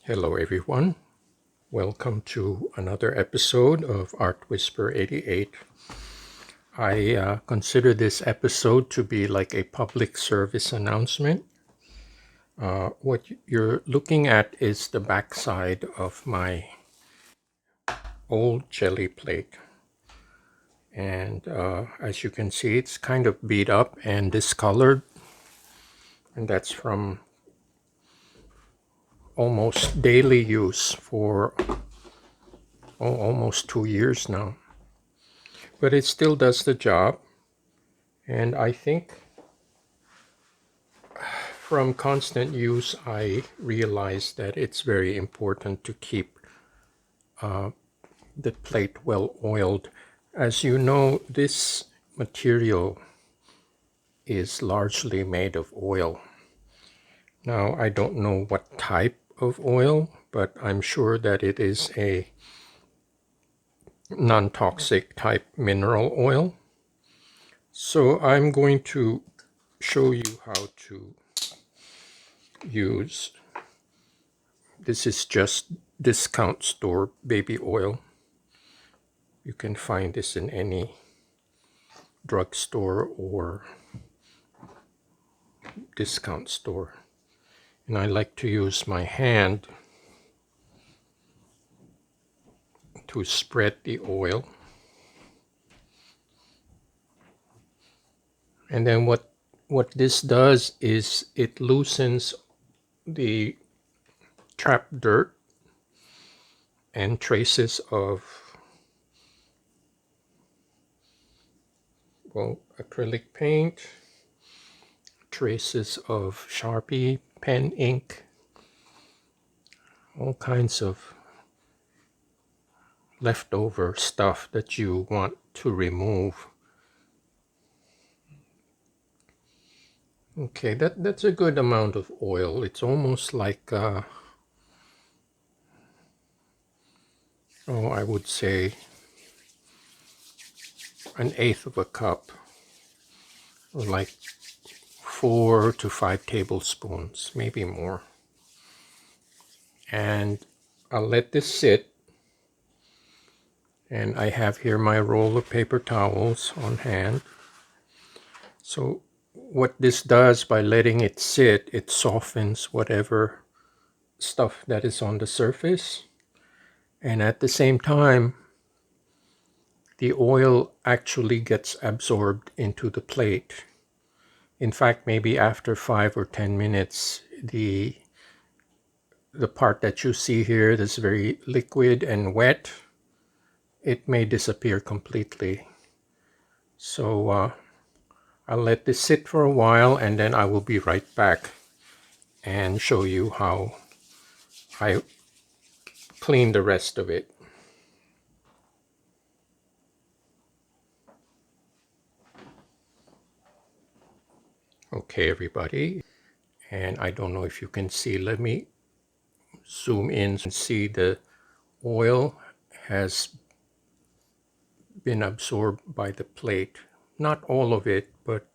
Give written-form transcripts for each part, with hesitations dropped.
Hello everyone, welcome to another episode of Art Whisper 88. I consider this episode to be like a public service announcement. What you're looking at is the backside of my old jelly plate. And as you can see, it's kind of beat up and discolored. And that's from almost daily use for almost 2 years now. But it still does the job. And I think from constant use, I realized that it's very important to keep the plate well oiled. As you know, this material is largely made of oil. Now, I don't know what type of oil, but I'm sure that it is a non-toxic type mineral oil. So I'm going to show you how to use. This is just discount store baby oil. You can find this in any drugstore or discount store. And I like to use my hand to spread the oil. And then what this does is it loosens the trapped dirt and traces of, well, acrylic paint, traces of Sharpie, pen ink, all kinds of leftover stuff that you want to remove. Okay, that's a good amount of oil. It's almost like, I would say 1/8 of a cup, or like 4 to 5 tablespoons, maybe more. And I'll let this sit. And I have here my roll of paper towels on hand. So what this does by letting it sit, it softens whatever stuff that is on the surface. And at the same time, the oil actually gets absorbed into the plate. In fact, maybe after 5 or 10 minutes, the part that you see here that's very liquid and wet, it may disappear completely. So I'll let this sit for a while and then I will be right back and show you how I clean the rest of it. Okay, everybody, and I don't know if you can see, let me zoom in and see the oil has been absorbed by the plate. Not all of it, but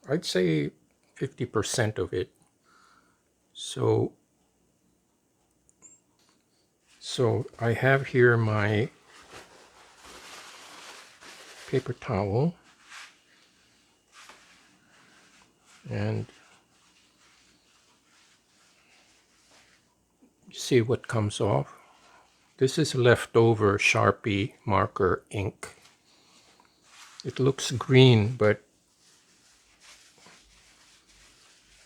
I'd say 50% of it. So I have here my paper towel, and see what comes off. This is leftover Sharpie marker ink. It looks green, but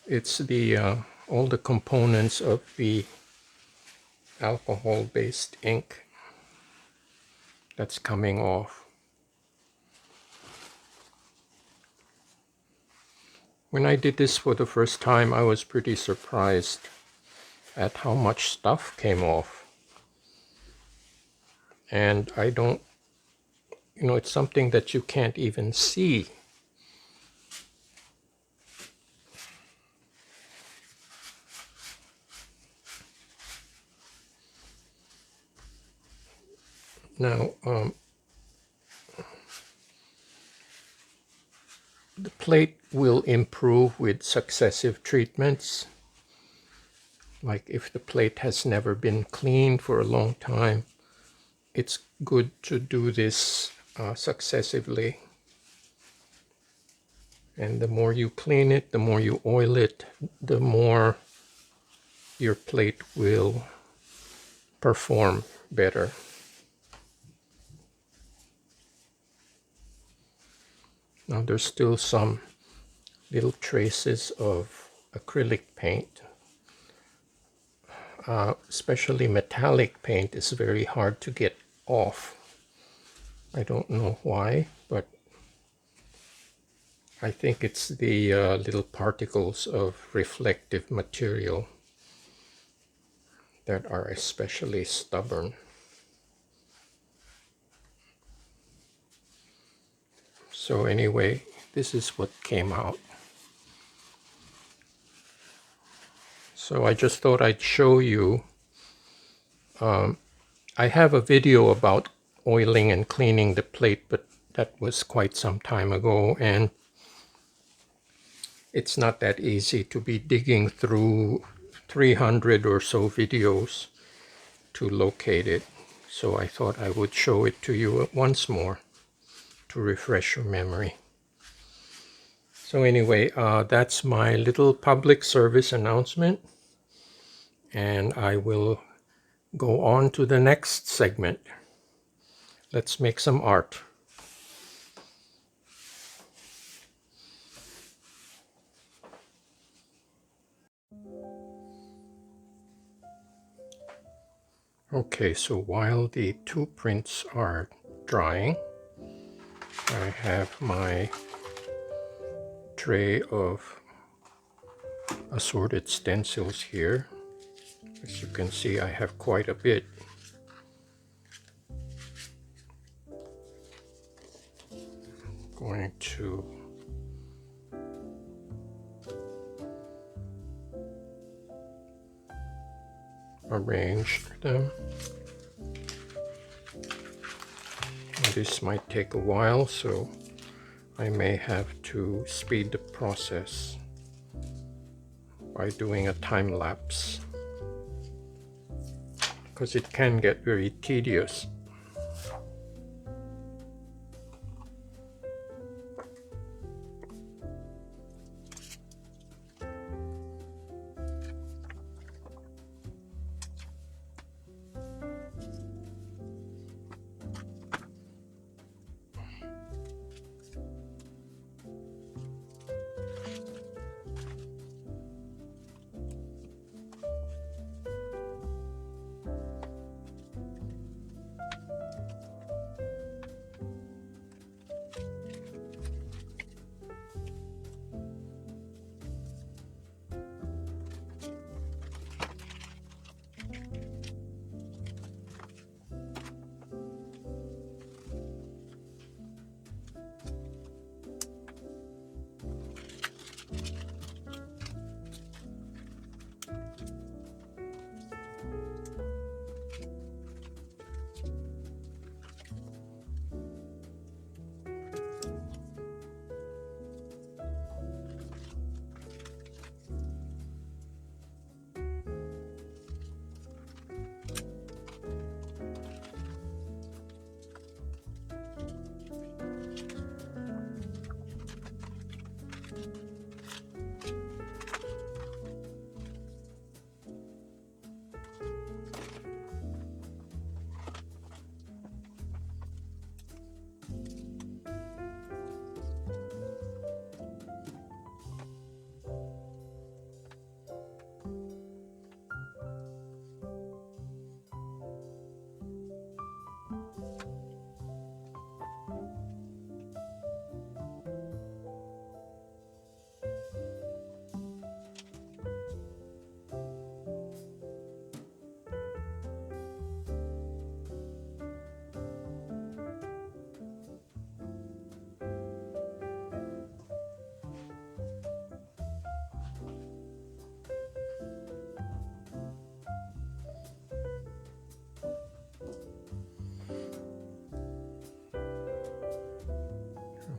it's the all the components of the alcohol-based ink that's coming off. When I did this for the first time, I was pretty surprised at how much stuff came off. And I don't, it's something that you can't even see. Now, the plate will improve with successive treatments. Like if the plate has never been cleaned for a long time, it's good to do this successively. And the more you clean it, the more you oil it, the more your plate will perform better. Now there's still some little traces of acrylic paint. Especially metallic paint is very hard to get off. I don't know why, but I think it's the little particles of reflective material that are especially stubborn. So anyway, this is what came out. So I just thought I'd show you. I have a video about oiling and cleaning the plate, but that was quite some time ago, and it's not that easy to be digging through 300 or so videos to locate it. So I thought I would show it to you once more to refresh your memory. So anyway, that's my little public service announcement, and I will go on to the next segment. Let's make some art. Okay, so while the two prints are drying, I have my tray of assorted stencils here. As you can see, I have quite a bit. Going to arrange them. This might take a while, so I may have to speed the process by doing a time lapse, because it can get very tedious.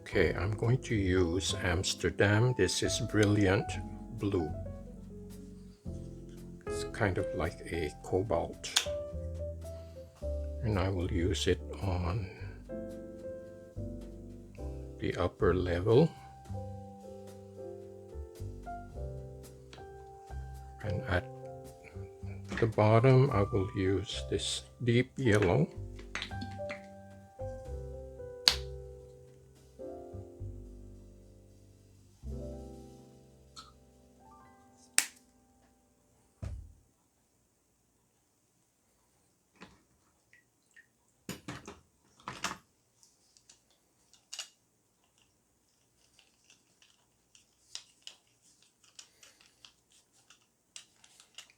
Okay, I'm going to use Amsterdam. This is Brilliant Blue. It's kind of like a cobalt, and I will use it on the upper level, and at the bottom I will use this deep yellow.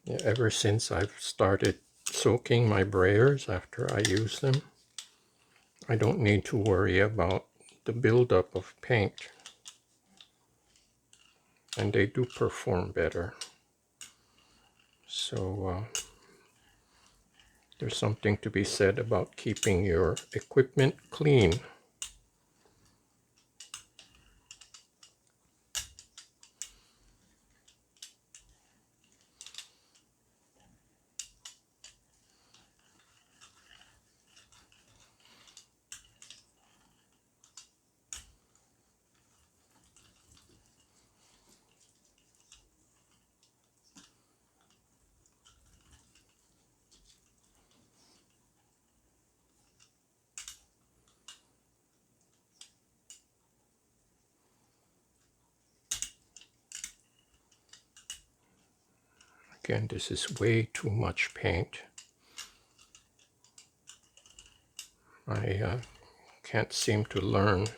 Yeah, ever since I've started soaking my brayers after I use them, I don't need to worry about the buildup of paint, and they do perform better. So there's something to be said about keeping your equipment clean. Again, this is way too much paint. I can't seem to learn.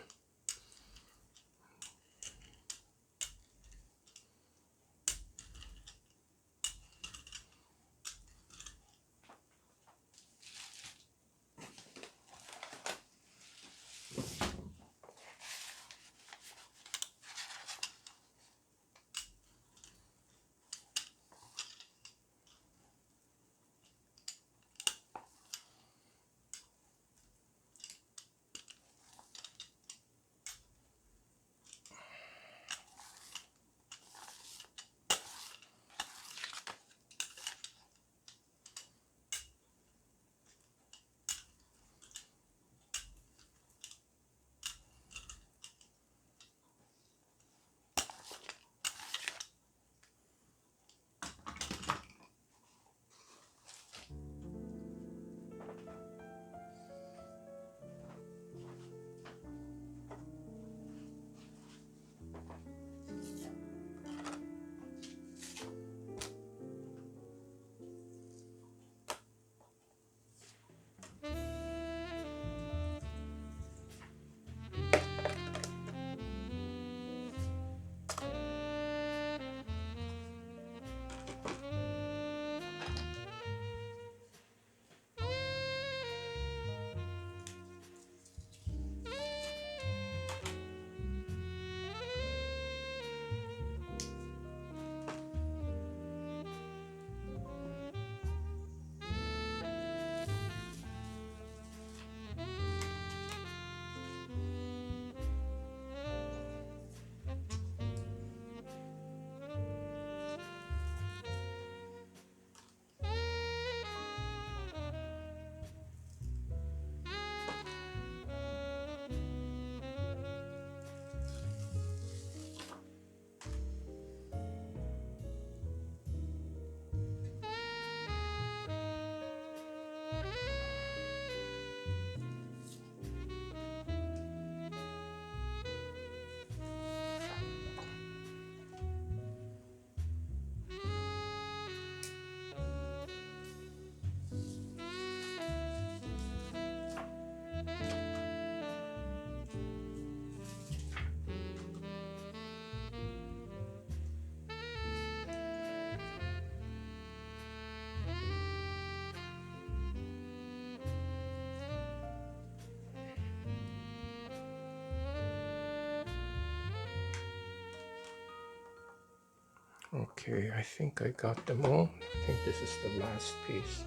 Okay, I think I got them all. I think this is the last piece.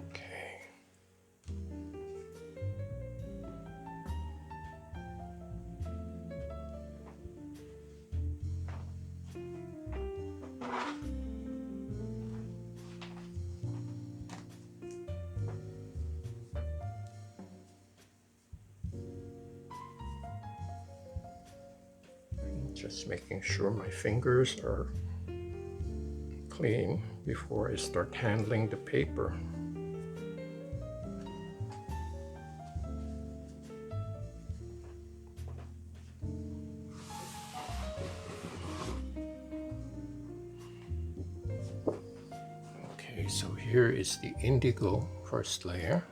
Okay. Just making sure my fingers are clean before I start handling the paper. Okay, so here is the indigo first layer.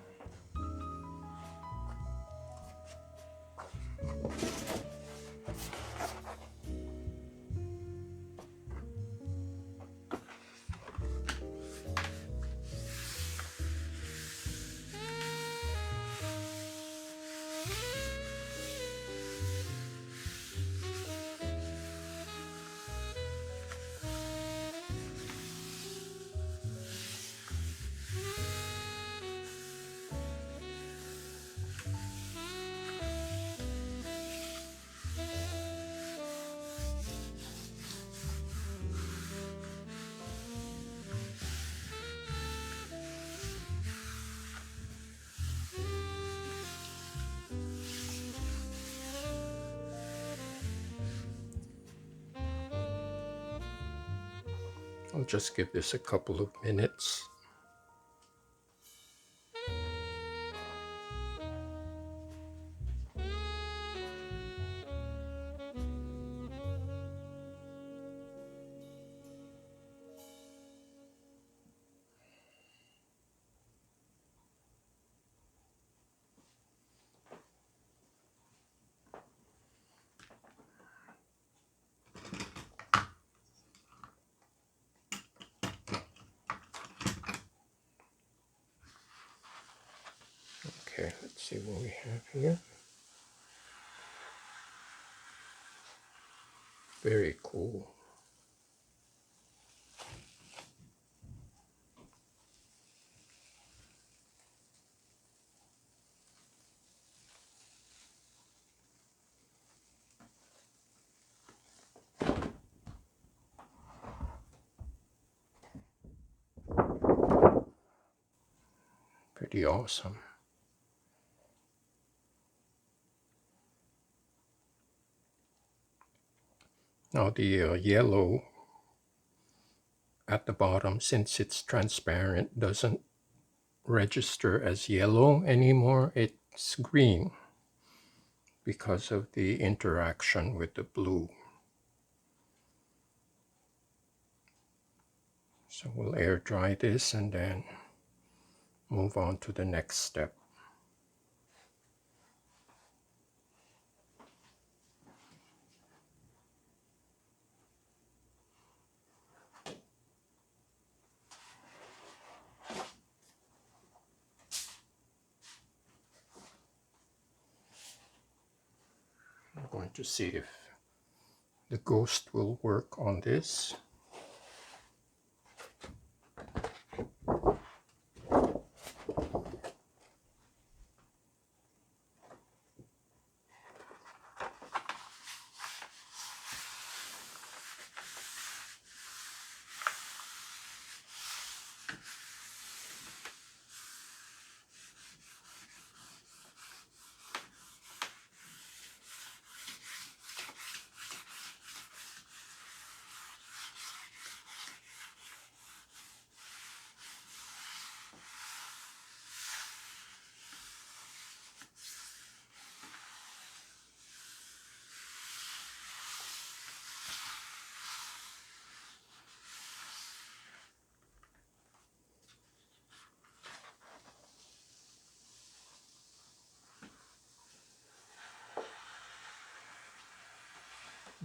I'll just give this a couple of minutes. Okay, let's see what we have here. Very cool. Pretty awesome. Now the yellow at the bottom, since it's transparent, doesn't register as yellow anymore. It's green because of the interaction with the blue. So we'll air dry this and then move on to the next step. I'm going to see if the ghost will work on this.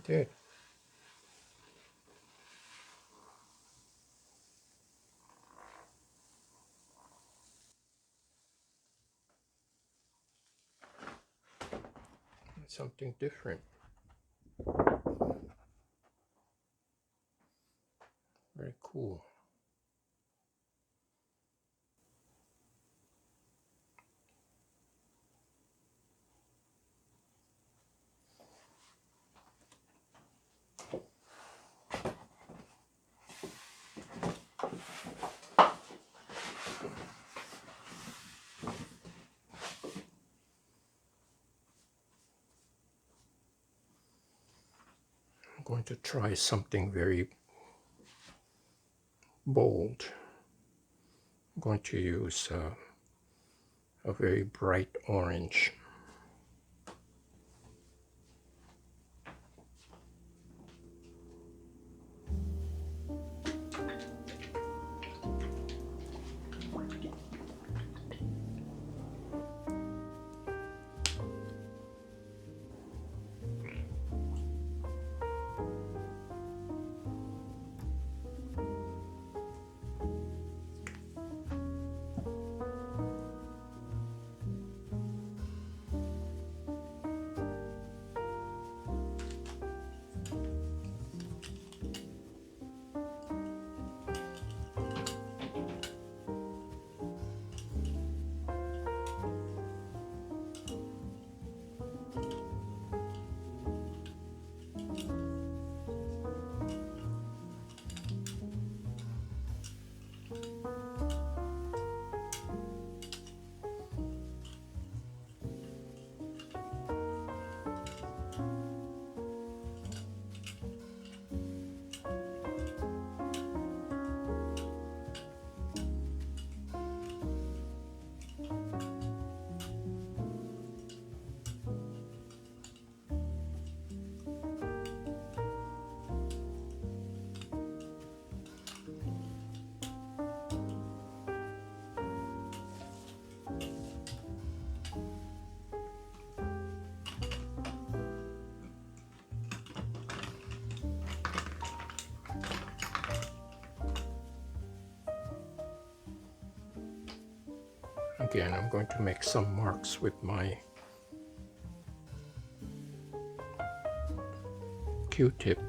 Did. Something different. Very cool. going to try something very bold. I'm going to use a very bright orange. Again, I'm going to make some marks with my Q-tip.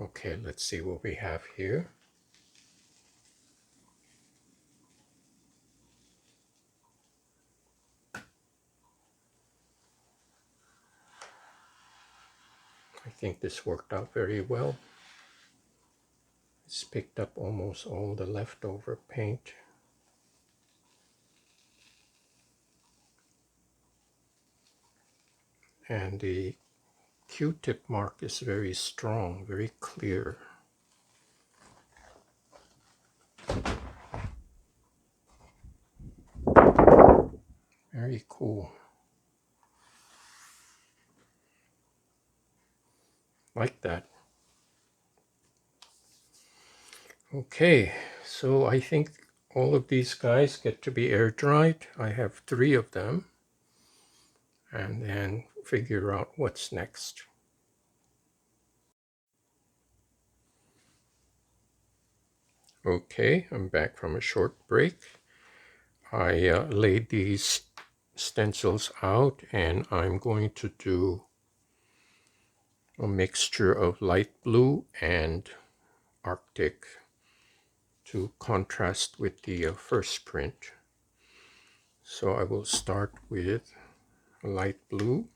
Okay, let's see what we have here. I think this worked out very well. It's picked up almost all the leftover paint. And the Q-tip mark is very strong, very clear. Very cool. Like that. Okay, so I think all of these guys get to be air dried. I have 3 of them. And then figure out what's next. Okay, I'm back from a short break. I laid these stencils out and I'm going to do a mixture of light blue and Arctic to contrast with the first print. So I will start with light blue.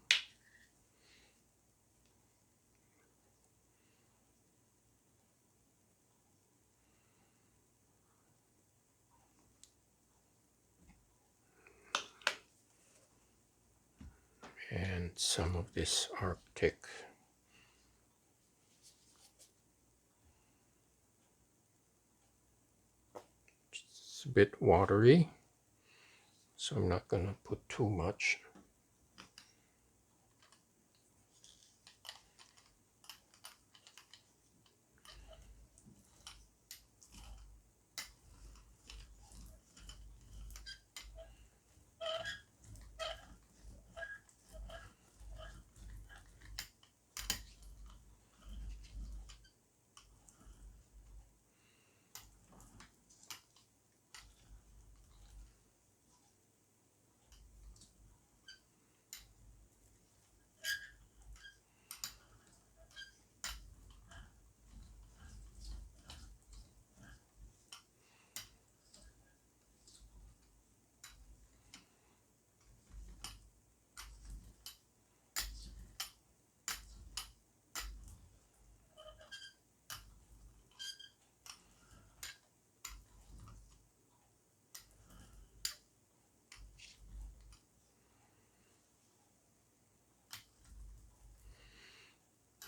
And some of this Arctic. It's a bit watery, so I'm not going to put too much.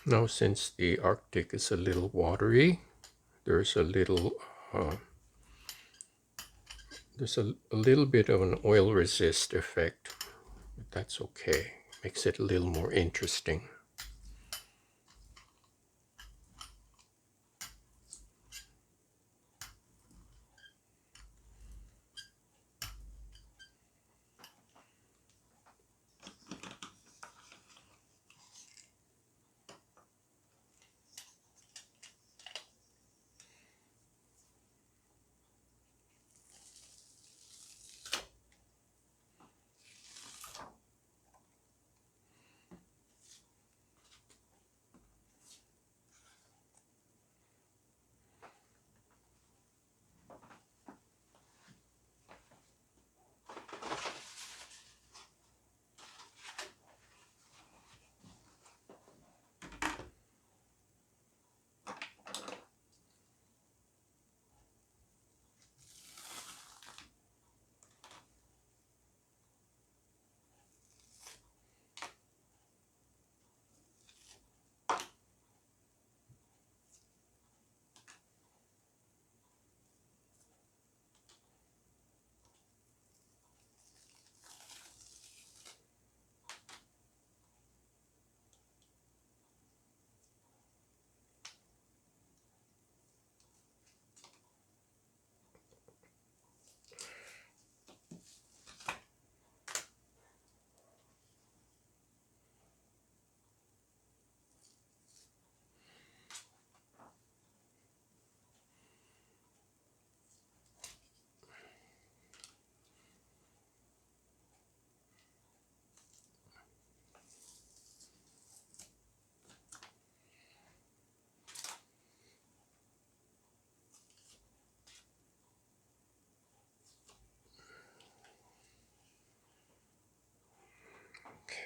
Now, since the Arctic is a little watery, there's a little bit of an oil resist effect, but that's okay. Makes it a little more interesting.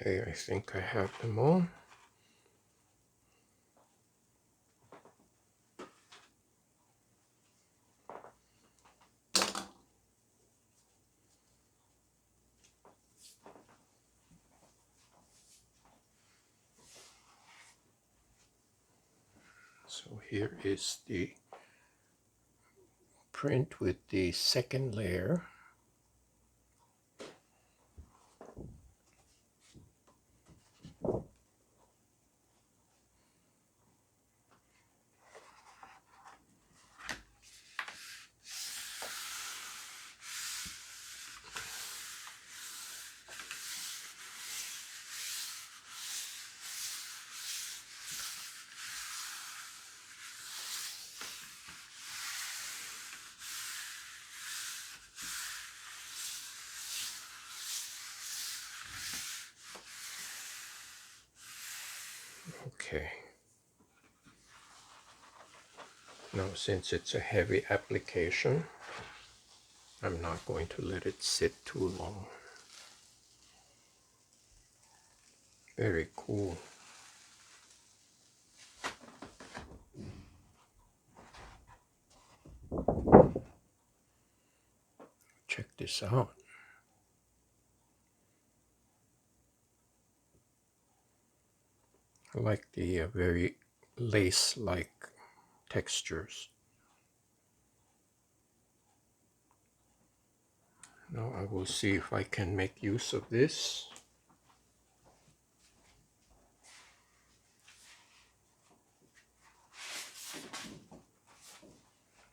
Okay, I think I have them all. So here is the print with the second layer. Okay. Now, since it's a heavy application, I'm not going to let it sit too long. Very cool. Check this out. I like the very lace-like textures. Now I will see if I can make use of this.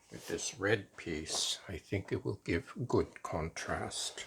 With this red piece, I think it will give good contrast.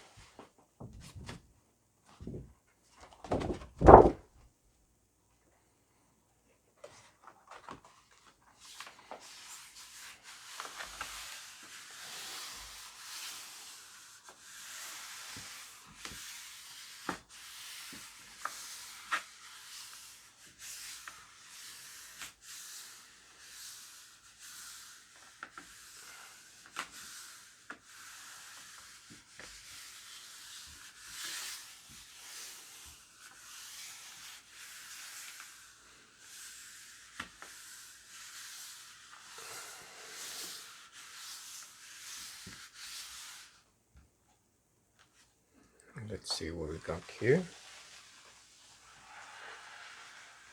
Let's see what we got here.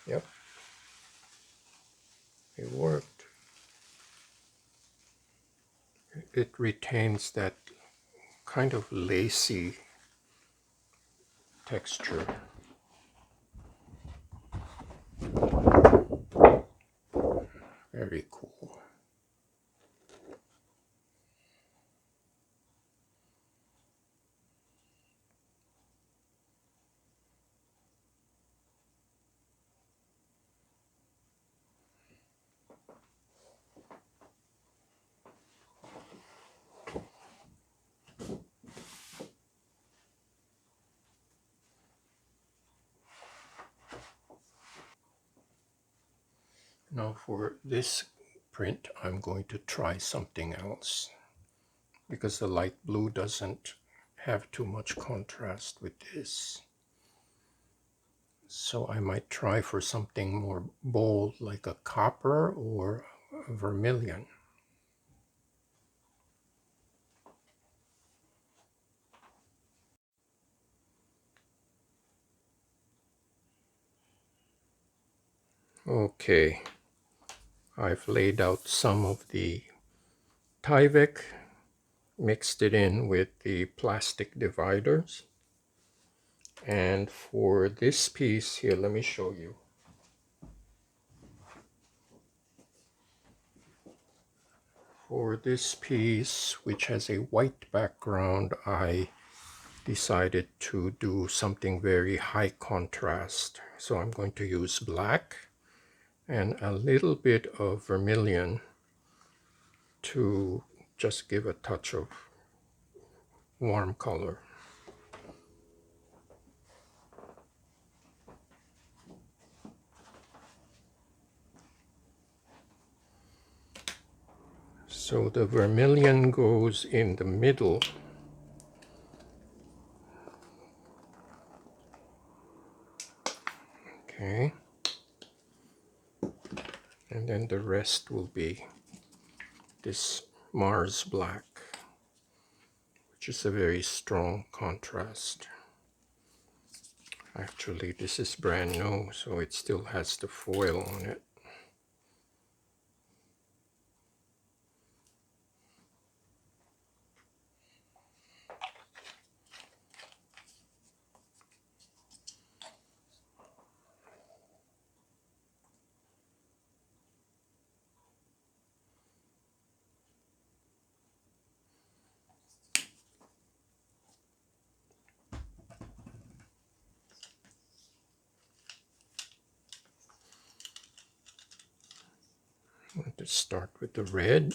Yep, it worked. It retains that kind of lacy texture. Very cool. Now for this print, I'm going to try something else because the light blue doesn't have too much contrast with this. So I might try for something more bold like a copper or a vermilion. Okay, I've laid out some of the Tyvek, mixed it in with the plastic dividers. And for this piece here, let me show you. For this piece, which has a white background, I decided to do something very high contrast. So I'm going to use black and a little bit of vermilion to just give a touch of warm color. So the vermilion goes in the middle. Okay. And then the rest will be this Mars black, which is a very strong contrast. Actually, this is brand new, so it still has the foil on it. I'm going to start with the red.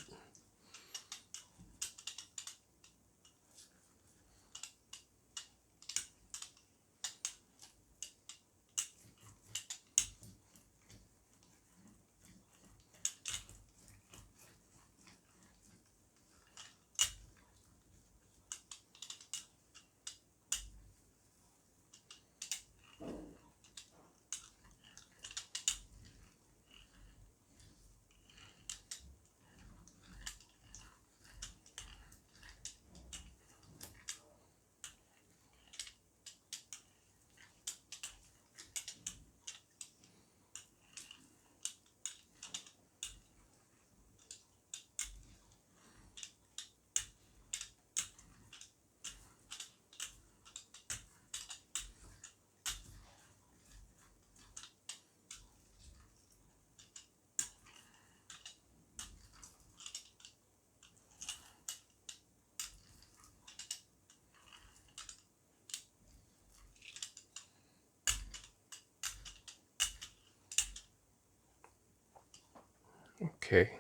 Okay.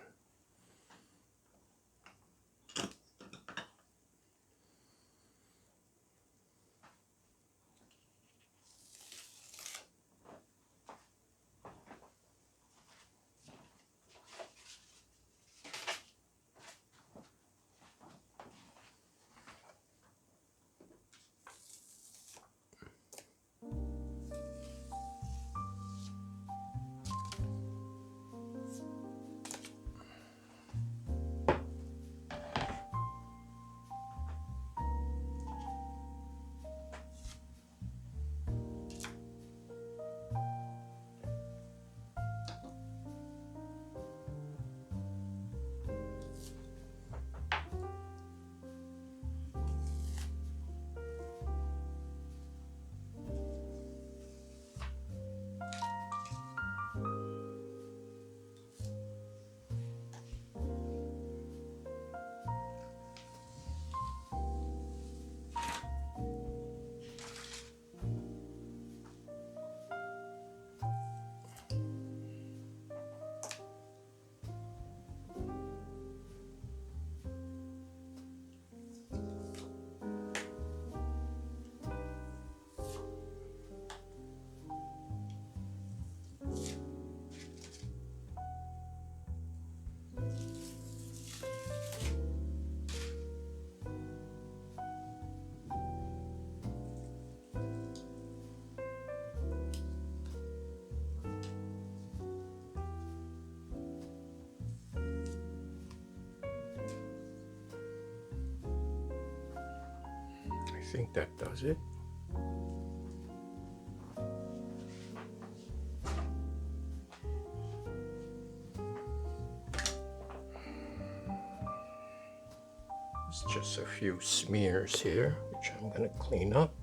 I think that does it. It's just a few smears here, which I'm going to clean up.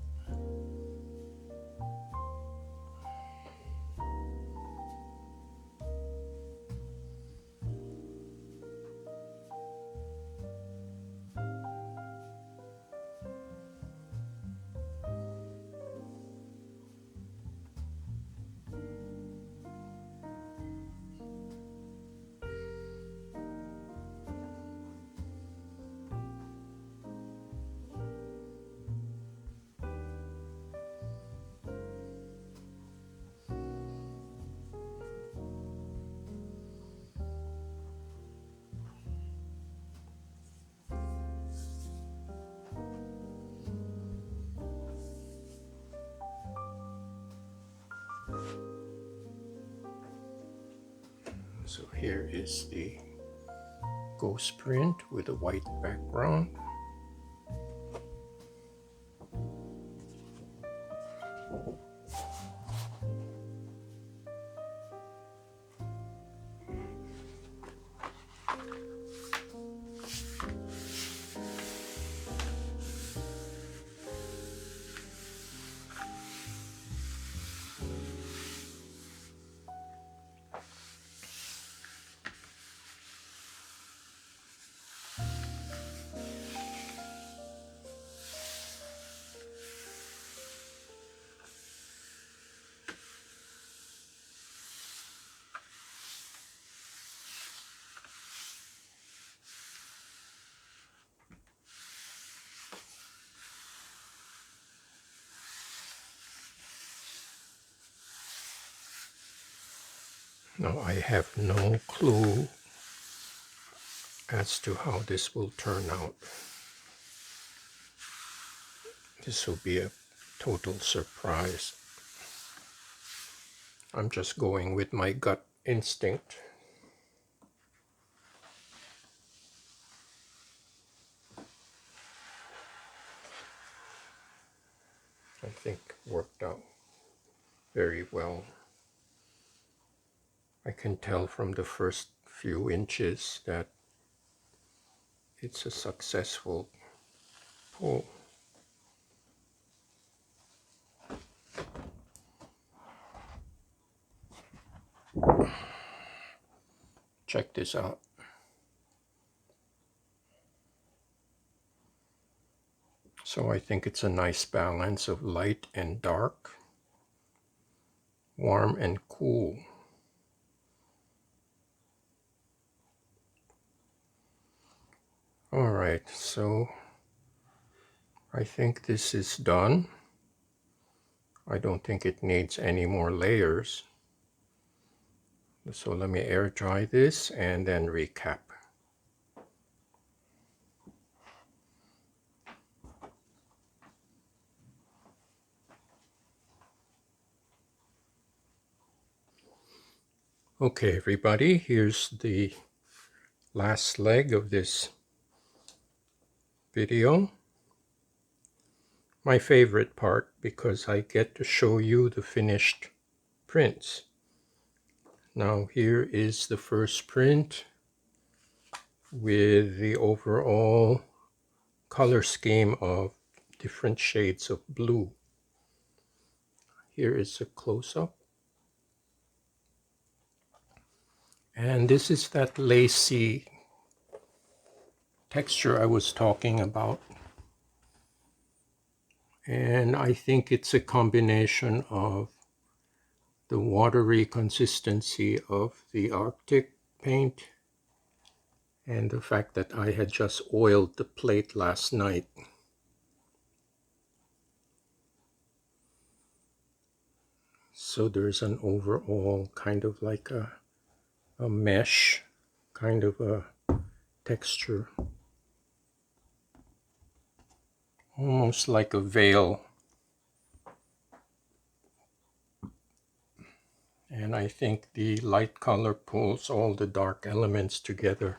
So here is the ghost print with a white background. Now I have no clue as to how this will turn out. This will be a total surprise. I'm just going with my gut instinct. I think worked out very well. I can tell from the first few inches that it's a successful pull. Check this out. So I think it's a nice balance of light and dark, warm and cool. All right, so I think this is done. I don't think it needs any more layers. So let me air dry this and then recap. Okay, everybody, here's the last leg of this video. My favorite part, because I get to show you the finished prints. Now here is the first print with the overall color scheme of different shades of blue. Here is a close-up. And this is that lacy texture I was talking about. And I think it's a combination of the watery consistency of the Arctic paint and the fact that I had just oiled the plate last night. So there's an overall kind of like a mesh kind of a texture, almost like a veil. And I think the light color pulls all the dark elements together.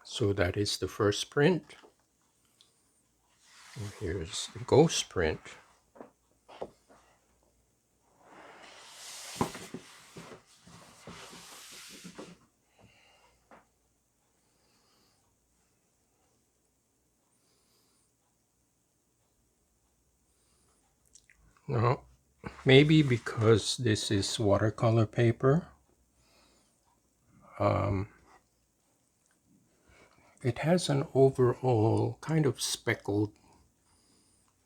So that is the first print. And here's the ghost print. Now, maybe because this is watercolor paper, it has an overall kind of speckled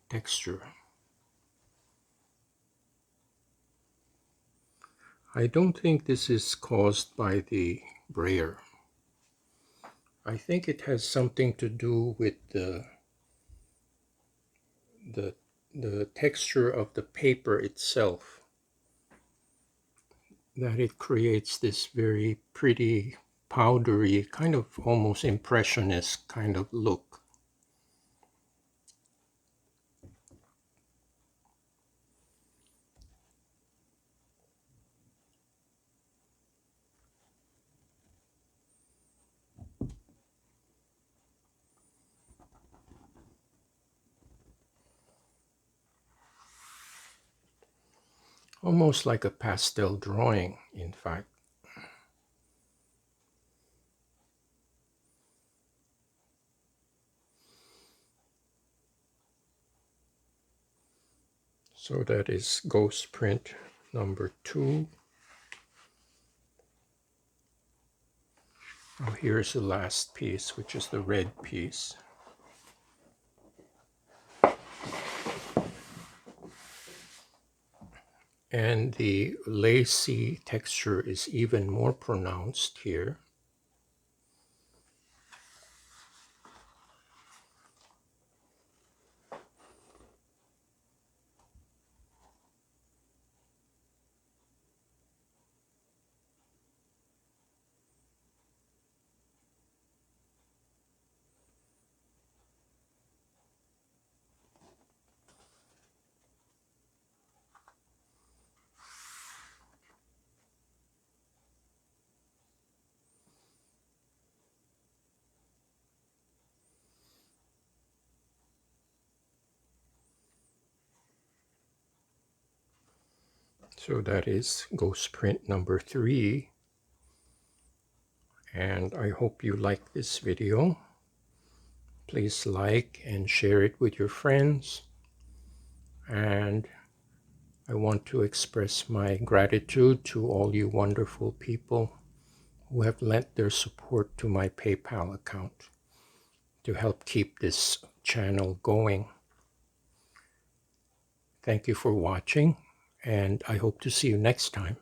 texture. I don't think this is caused by the brayer. I think it has something to do with the texture of the paper itself, that it creates this very pretty, powdery, kind of almost impressionist kind of look. Almost like a pastel drawing, in fact. So that is ghost print number 2. Now here's the last piece, which is the red piece. And the lacy texture is even more pronounced here. So that is ghost print number 3. And I hope you like this video. Please like and share it with your friends. And I want to express my gratitude to all you wonderful people who have lent their support to my PayPal account to help keep this channel going. Thank you for watching, and I hope to see you next time.